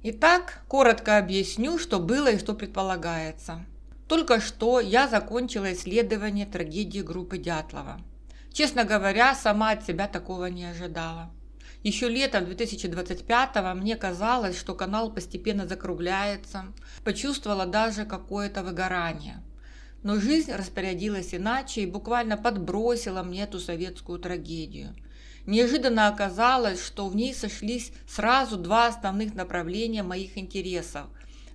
Итак, коротко объясню, что было и что предполагается. Только что я закончила исследование трагедии группы Дятлова. Честно говоря, сама от себя такого не ожидала. Еще летом 2025-го мне казалось, что канал постепенно закругляется, почувствовала даже какое-то выгорание. Но жизнь распорядилась иначе и буквально подбросила мне эту советскую трагедию. Неожиданно оказалось, что в ней сошлись сразу два основных направления моих интересов.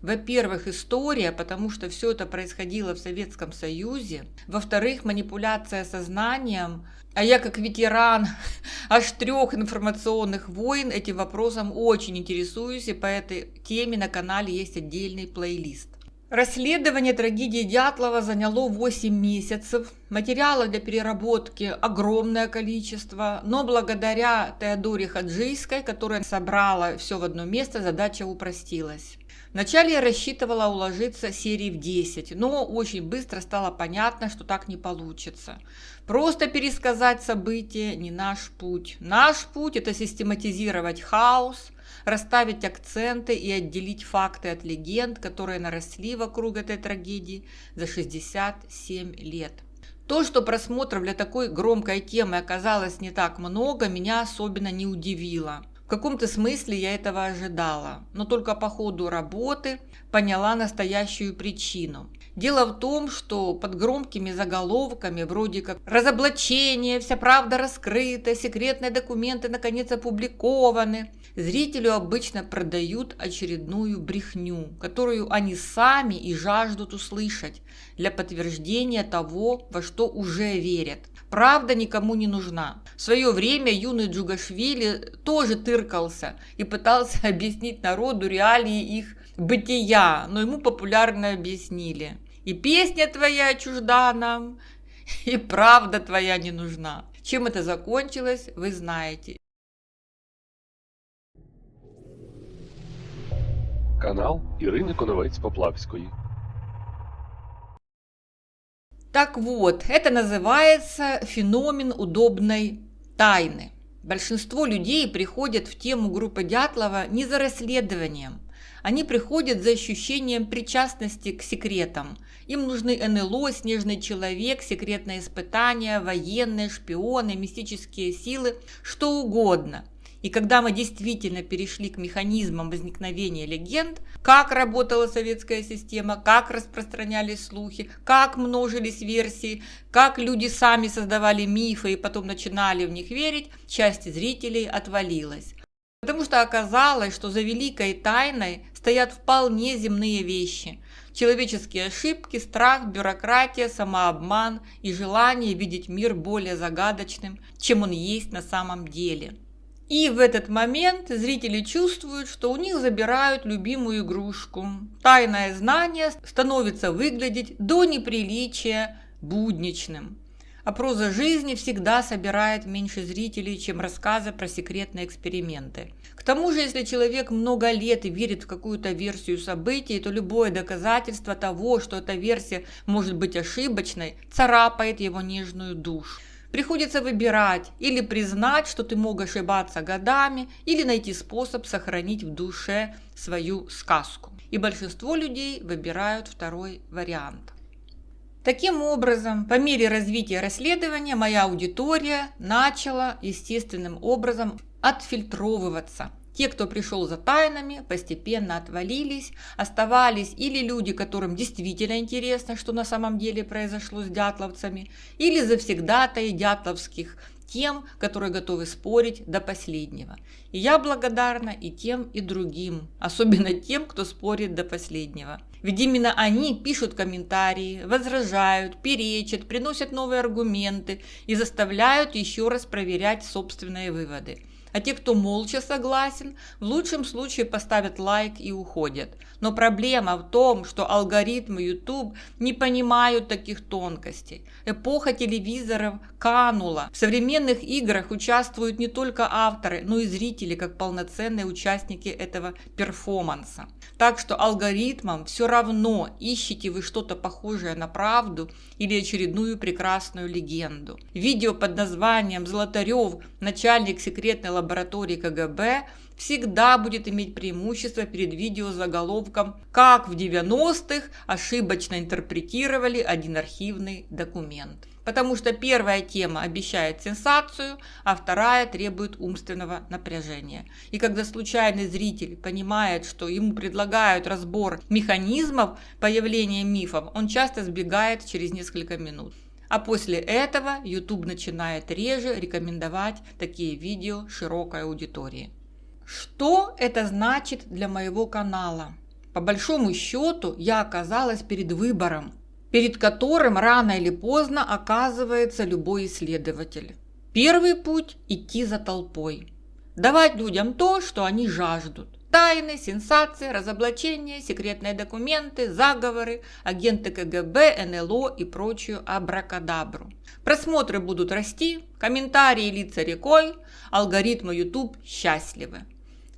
Во-первых, история, потому что все это происходило в Советском Союзе. Во-вторых, манипуляция сознанием. А я, как ветеран аж 3 информационных войн, этим вопросом очень интересуюсь, и по этой теме на канале есть отдельный плейлист. Расследование трагедии Дятлова заняло 8 месяцев. Материала для переработки огромное количество, но благодаря Теодоре Хаджийской, которая собрала все в одно место, задача упростилась. Вначале я рассчитывала уложиться серий в 10, но очень быстро стало понятно, что так не получится. Просто пересказать события не наш путь. Наш путь – это систематизировать хаос, расставить акценты и отделить факты от легенд, которые наросли вокруг этой трагедии за 67 лет. То, что просмотров для такой громкой темы оказалось не так много, меня особенно не удивило. В каком-то смысле я этого ожидала, но только по ходу работы поняла настоящую причину. Дело в том, что под громкими заголовками, вроде как «разоблачение», «вся правда раскрыта», «секретные документы наконец опубликованы», зрителю обычно продают очередную брехню, которую они сами и жаждут услышать для подтверждения того, во что уже верят. Правда никому не нужна. В свое время юный Джугашвили тоже тыркался и пытался объяснить народу реалии их бытия, но ему популярно объяснили: и песня твоя чужда нам, и правда твоя не нужна. Чем это закончилось, вы знаете. Канал Ірини Коновець-Поплавської. Так вот, это называется феномен удобной тайны. Большинство людей приходят в тему группы Дятлова не за расследованием. Они приходят за ощущением причастности к секретам. Им нужны НЛО, снежный человек, секретные испытания, военные, шпионы, мистические силы, что угодно. И когда мы действительно перешли к механизмам возникновения легенд, как работала советская система, как распространялись слухи, как множились версии, как люди сами создавали мифы и потом начинали в них верить, часть зрителей отвалилась. Потому что оказалось, что за великой тайной стоят вполне земные вещи. Человеческие ошибки, страх, бюрократия, самообман и желание видеть мир более загадочным, чем он есть на самом деле. И в этот момент зрители чувствуют, что у них забирают любимую игрушку. Тайное знание становится выглядеть до неприличия будничным. А проза жизни всегда собирает меньше зрителей, чем рассказы про секретные эксперименты. К тому же, если человек много лет верит в какую-то версию событий, то любое доказательство того, что эта версия может быть ошибочной, царапает его нежную душу. Приходится выбирать: или признать, что ты мог ошибаться годами, или найти способ сохранить в душе свою сказку. И большинство людей выбирают второй вариант. Таким образом, по мере развития расследования моя аудитория начала естественным образом отфильтровываться. Те, кто пришел за тайнами, постепенно отвалились, оставались или люди, которым действительно интересно, что на самом деле произошло с дятловцами, или завсегдатаи дятловских тем, которые готовы спорить до последнего. И я благодарна и тем, и другим, особенно тем, кто спорит до последнего. Ведь именно они пишут комментарии, возражают, перечат, приносят новые аргументы и заставляют еще раз проверять собственные выводы. А те, кто молча согласен, в лучшем случае поставят лайк и уходят. Но проблема в том, что алгоритмы YouTube не понимают таких тонкостей. Эпоха телевизоров канула. В современных играх участвуют не только авторы, но и зрители, как полноценные участники этого перформанса. Так что алгоритмам все равно, ищете вы что-то похожее на правду или очередную прекрасную легенду. Видео под названием «Золотарев, начальник секретной лаборатории» лаборатории КГБ всегда будет иметь преимущество перед видеозаголовком «Как в 90-х ошибочно интерпретировали один архивный документ». Потому что первая тема обещает сенсацию, а вторая требует умственного напряжения. И когда случайный зритель понимает, что ему предлагают разбор механизмов появления мифов, он часто сбегает через несколько минут. А после этого YouTube начинает реже рекомендовать такие видео широкой аудитории. Что это значит для моего канала? По большому счету, я оказалась перед выбором, перед которым рано или поздно оказывается любой исследователь. Первый путь – идти за толпой. Давать людям то, что они жаждут. Тайны, сенсации, разоблачения, секретные документы, заговоры, агенты КГБ, НЛО и прочую абракадабру. Просмотры будут расти, комментарии литься рекой, алгоритмы YouTube счастливы.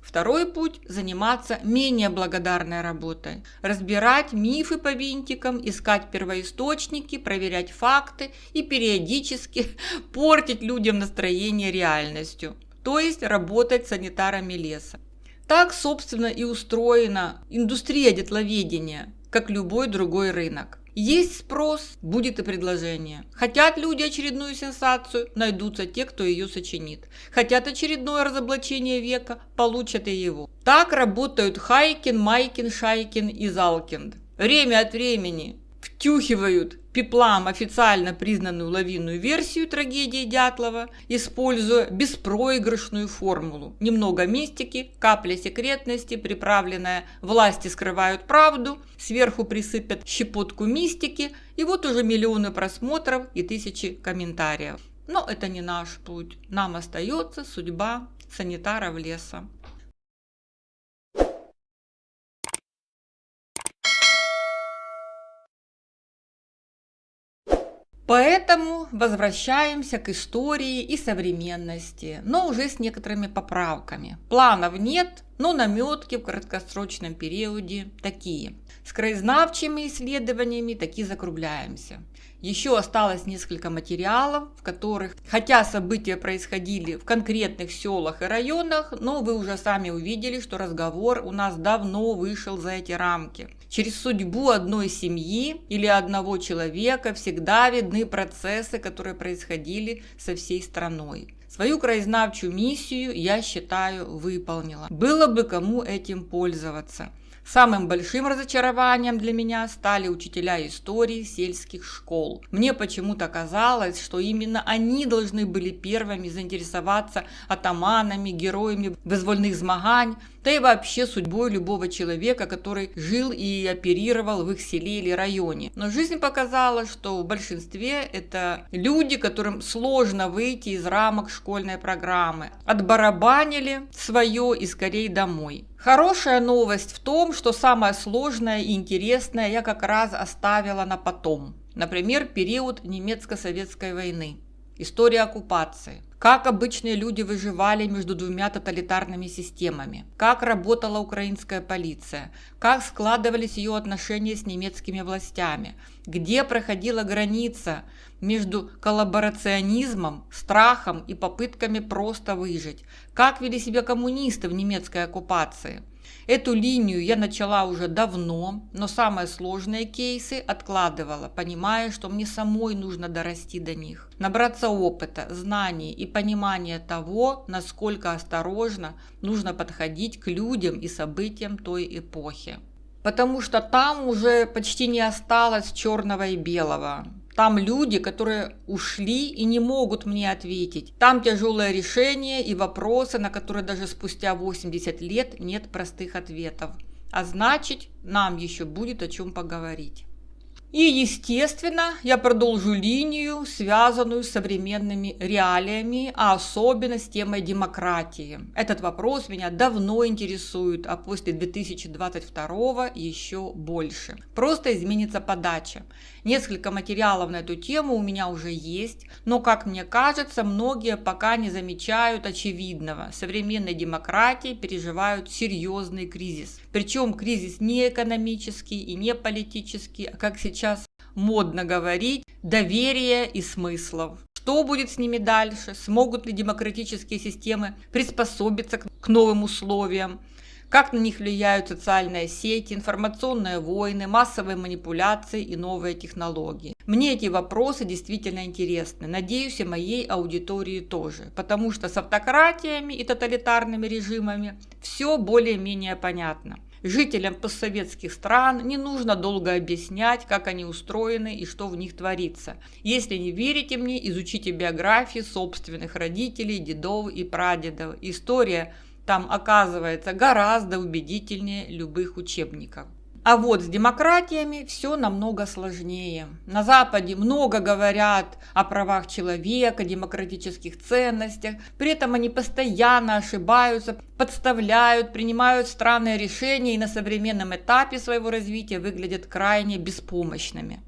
Второй путь – заниматься менее благодарной работой. Разбирать мифы по винтикам, искать первоисточники, проверять факты и периодически портить людям настроение реальностью. То есть работать санитарами леса. Так, собственно, и устроена индустрия дятловедения, как любой другой рынок. Есть спрос, будет и предложение. Хотят люди очередную сенсацию, найдутся те, кто ее сочинит. Хотят очередное разоблачение века, получат и его. Так работают Хайкин, Майкин, Шайкин и Залкинд. Время от времени втюхивают пеплам официально признанную лавинную версию трагедии Дятлова, используя беспроигрышную формулу. Немного мистики, капля секретности, приправленная «власти скрывают правду», сверху присыпят щепотку мистики, и вот уже миллионы просмотров и тысячи комментариев. Но это не наш путь. Нам остается судьба санитаров леса. Поэтому возвращаемся к истории и современности, но уже с некоторыми поправками. Планов нет, но наметки в краткосрочном периоде такие. С краезнавчими исследованиями таки закругляемся. Еще осталось несколько материалов, в которых, хотя события происходили в конкретных селах и районах, но вы уже сами увидели, что разговор у нас давно вышел за эти рамки. Через судьбу одной семьи или одного человека всегда видны процессы, которые происходили со всей страной. Свою краезнавчую миссию, я считаю, выполнила. Было бы кому этим пользоваться. Самым большим разочарованием для меня стали учителя истории сельских школ. Мне почему-то казалось, что именно они должны были первыми заинтересоваться атаманами, героями вызвольных змагань, да и вообще судьбой любого человека, который жил и оперировал в их селе или районе. Но жизнь показала, что в большинстве это люди, которым сложно выйти из рамок школьной программы. Отбарабанили свое и скорее домой. Хорошая новость в том, что самое сложное и интересное я как раз оставила на потом. Например, период немецко-советской войны. История оккупации. Как обычные люди выживали между двумя тоталитарными системами. Как работала украинская полиция. Как складывались ее отношения с немецкими властями. Где проходила граница между коллаборационизмом, страхом и попытками просто выжить. Как вели себя коммунисты в немецкой оккупации. Эту линию я начала уже давно, но самые сложные кейсы откладывала, понимая, что мне самой нужно дорасти до них. Набраться опыта, знаний и понимания того, насколько осторожно нужно подходить к людям и событиям той эпохи. Потому что там уже почти не осталось черного и белого. Там люди, которые ушли и не могут мне ответить. Там тяжелое решение и вопросы, на которые даже спустя 80 лет нет простых ответов. А значит, нам еще будет о чем поговорить. И, естественно, я продолжу линию, связанную с современными реалиями, а особенно с темой демократии. Этот вопрос меня давно интересует, а после 2022 еще больше. Просто изменится подача. Несколько материалов на эту тему у меня уже есть, но, как мне кажется, многие пока не замечают очевидного. Современные демократии переживают серьезный кризис. Причем кризис не экономический и не политический, а, как сейчас модно говорить, доверия и смыслов. Что будет с ними дальше? Смогут ли демократические системы приспособиться к новым условиям? Как на них влияют социальные сети, информационные войны, массовые манипуляции и новые технологии? Мне эти вопросы действительно интересны. Надеюсь, и моей аудитории тоже. Потому что с автократиями и тоталитарными режимами все более-менее понятно. Жителям постсоветских стран не нужно долго объяснять, как они устроены и что в них творится. Если не верите мне, изучите биографии собственных родителей, дедов и прадедов. История там оказывается гораздо убедительнее любых учебников. А вот с демократиями все намного сложнее. На Западе много говорят о правах человека, демократических ценностях, при этом они постоянно ошибаются, подставляют, принимают странные решения и на современном этапе своего развития выглядят крайне беспомощными.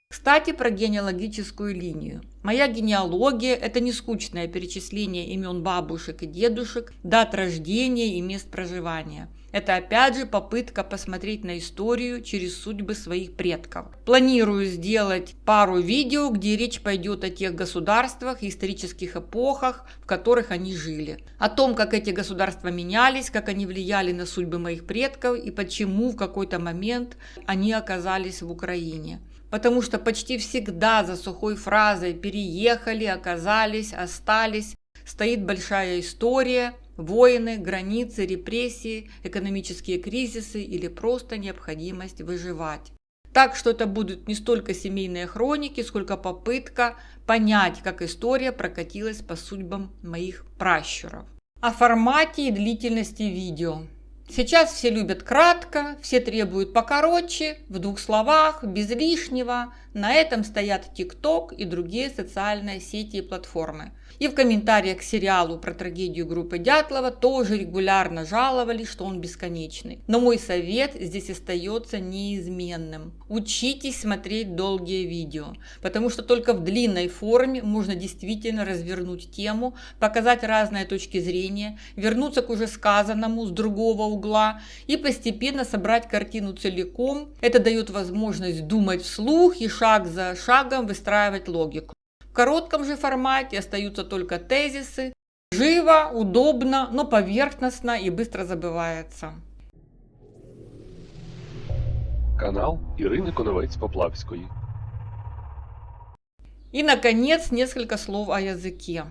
Кстати, про генеалогическую линию. Моя генеалогия – это не скучное перечисление имен бабушек и дедушек, дат рождения и мест проживания. Это опять же попытка посмотреть на историю через судьбы своих предков. Планирую сделать пару видео, где речь пойдет о тех государствах и исторических эпохах, в которых они жили. О том, как эти государства менялись, как они влияли на судьбы моих предков и почему в какой-то момент они оказались в Украине. Потому что почти всегда за сухой фразой «переехали», «оказались», «остались» стоит большая история, войны, границы, репрессии, экономические кризисы или просто необходимость выживать. Так что это будут не столько семейные хроники, сколько попытка понять, как история прокатилась по судьбам моих пращуров. О формате и длительности видео. Сейчас все любят кратко, все требуют покороче, в 2 словах, без лишнего. На этом стоят TikTok и другие социальные сети и платформы. И в комментариях к сериалу про трагедию группы Дятлова тоже регулярно жаловались, что он бесконечный. Но мой совет здесь остается неизменным. Учитесь смотреть долгие видео, потому что только в длинной форме можно действительно развернуть тему, показать разные точки зрения, вернуться к уже сказанному с другого угла и постепенно собрать картину целиком. Это дает возможность думать вслух и шаг за шагом выстраивать логику. В коротком же формате остаются только тезисы. Живо, удобно, но поверхностно и быстро забывается. Канал Ірини Коновець-Поплавської. И, наконец, несколько слов о языке.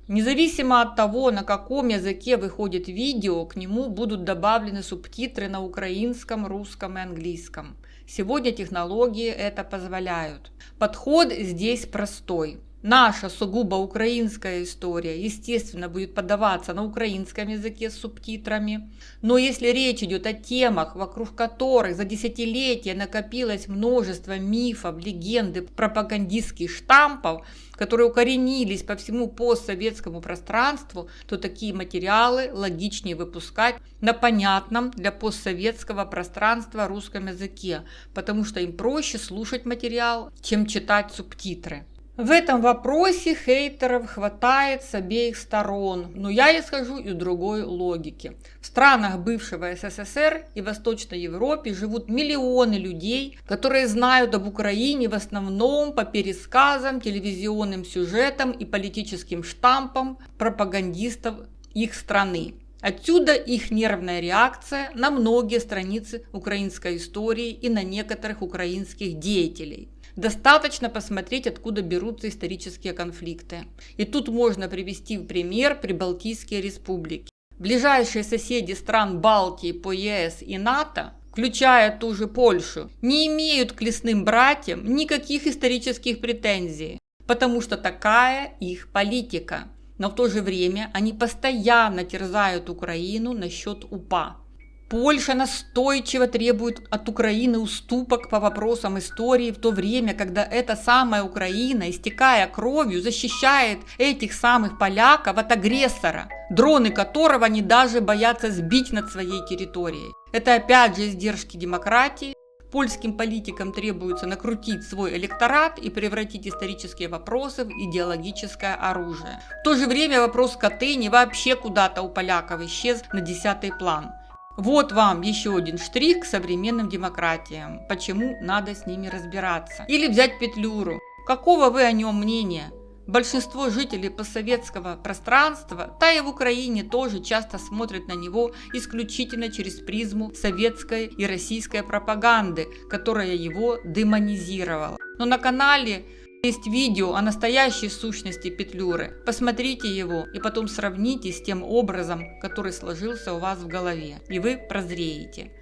Независимо от того, на каком языке выходит видео, к нему будут добавлены субтитры на украинском, русском и английском. Сегодня технологии это позволяют. Подход здесь простой. Наша сугубо украинская история, естественно, будет подаваться на украинском языке с субтитрами. Но если речь идет о темах, вокруг которых за десятилетия накопилось множество мифов, легенд и пропагандистских штампов, которые укоренились по всему постсоветскому пространству, то такие материалы логичнее выпускать на понятном для постсоветского пространства русском языке, потому что им проще слушать материал, чем читать субтитры. В этом вопросе хейтеров хватает с обеих сторон, но я исхожу из другой логики. В странах бывшего СССР и Восточной Европе живут миллионы людей, которые знают об Украине в основном по пересказам, телевизионным сюжетам и политическим штампам пропагандистов их страны. Отсюда их нервная реакция на многие страницы украинской истории и на некоторых украинских деятелей. Достаточно посмотреть, откуда берутся исторические конфликты. И тут можно привести в пример Прибалтийские республики. Ближайшие соседи стран Балтии по ЕС и НАТО, включая ту же Польшу, не имеют к лесным братьям никаких исторических претензий, потому что такая их политика. Но в то же время они постоянно терзают Украину насчет УПА. Польша настойчиво требует от Украины уступок по вопросам истории, в то время, когда эта самая Украина, истекая кровью, защищает этих самых поляков от агрессора, дроны которого они даже боятся сбить над своей территорией. Это опять же издержки демократии. Польским политикам требуется накрутить свой электорат и превратить исторические вопросы в идеологическое оружие. В то же время вопрос Катыни вообще куда-то у поляков исчез на 10-й план. Вот вам еще один штрих к современным демократиям. Почему надо с ними разбираться? Или взять Петлюру. Какого вы о нем мнения? Большинство жителей постсоветского пространства, да и в Украине тоже часто смотрят на него исключительно через призму советской и российской пропаганды, которая его демонизировала. Но на канале есть видео о настоящей сущности Петлюры. Посмотрите его и потом сравните с тем образом, который сложился у вас в голове, и вы прозреете.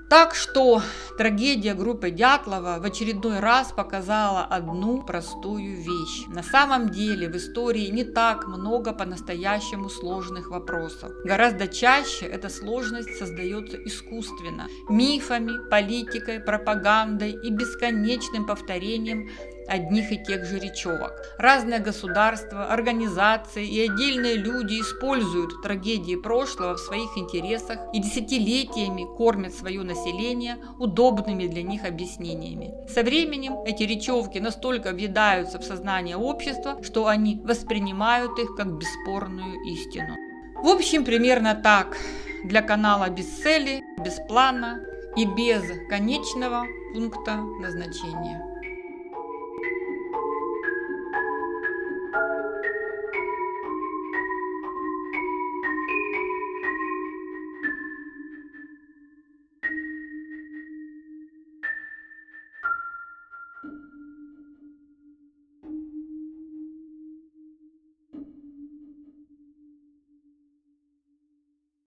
Так что трагедия группы Дятлова в очередной раз показала одну простую вещь. На самом деле в истории не так много по-настоящему сложных вопросов. Гораздо чаще эта сложность создается искусственно, мифами, политикой, пропагандой и бесконечным повторением одних и тех же речевок. Разные государства, организации и отдельные люди используют трагедии прошлого в своих интересах и десятилетиями кормят свое население удобными для них объяснениями. Со временем эти речевки настолько въедаются в сознание общества, что они воспринимают их как бесспорную истину. В общем, примерно так. Для канала без цели, без плана и без конечного пункта назначения.